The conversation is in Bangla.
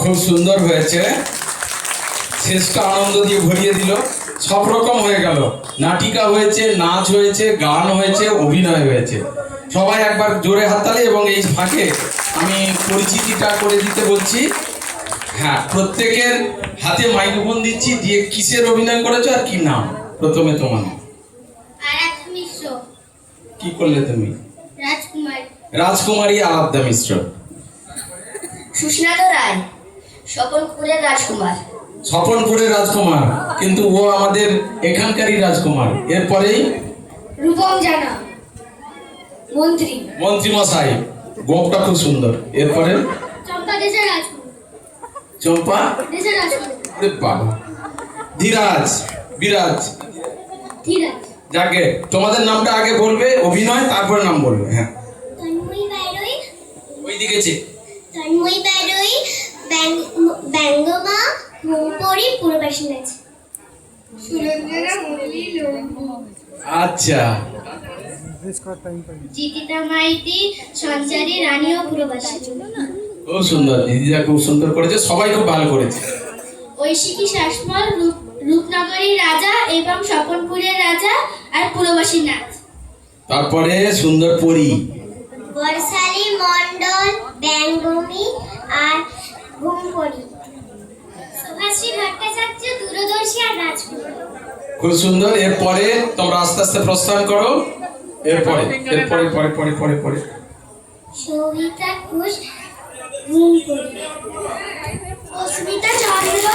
খুব সুন্দর হয়েছে, শেষটা আনন্দ দিয়ে ভরিয়ে দিল। সব রকম হয়ে গেল, নাটিকা হয়েছে, নাচ হয়েছে, গান হয়েছে, অভিনয় হয়েছে। সবাই একবার জোরে হাততালি। এবং এই ফাঁকে আমি পরিচিতিটা করে দিতে বলছি। হ্যাঁ, প্রত্যেকের হাতে মাইক্রোফোন দিচ্ছি, দিয়ে কিসের অভিনয় করেছো আর কি নাম? প্রথমে তোমার আরাধ্যা মিশ্র। কি করলে তুমি? রাজকুমার। রাজকুমারী আরাধ্যা মিশ্র। সুস্নাত রায়, স্বপনপুরের রাজকুমার। স্বপনপুরের রাজকুমার, কিন্তু ও আমাদের এখানকারই রাজকুমার। এরপরেই রূপম জানা, মন্ত্রী। মন্ত্রী মশাই, গোপটা খুব সুন্দর। এরপরে চম্পা দেশের রাজকুমার। চম্পা দেশের রাজকুমার। আরে বাবা। ধীরাজ, বিরাজ। ধীরাজ। যাকে তোমাদের নামটা আগে বলবে, অভিনয়, তারপরে নাম বলবে। হ্যাঁ, তন্ময়ী বাইরই। ওইদিকে যে তন্ময়ী বাইরই, ব্যঙ্গমা, মোমপরি, পূর্ববাসী নাচ। সুরেন্দ্রা মুরলী লম্বু। আচ্ছা। জিতিতা মাইতি, সঞ্চারী, রানী ও পূর্ববাসী। খুব সুন্দর, দিদিরা খুব সুন্দর করেছে, সবাই খুব ভালো করেছে। ঐশিকী শাসমল, রূপনগরীর রাজা এবং স্বপনপুরের রাজা আর পূর্ববাসী নাচ। তারপরে সুন্দর পরী, বর্ষালী মণ্ডল, ব্যঙ্গমী আর ঘুমপরি। সুভাশ্রী ভট্টাচার্য, দূরদর্শী আর রাজকুমার। খুব সুন্দর। এরপরে তোমরা আস্তে আস্তে প্রস্থান করো। এরপরে এরপরে পরে পরে পরে পরে সবিতা ঘোষ, ঘুমপরি। অস্মিতা চন্দ্র,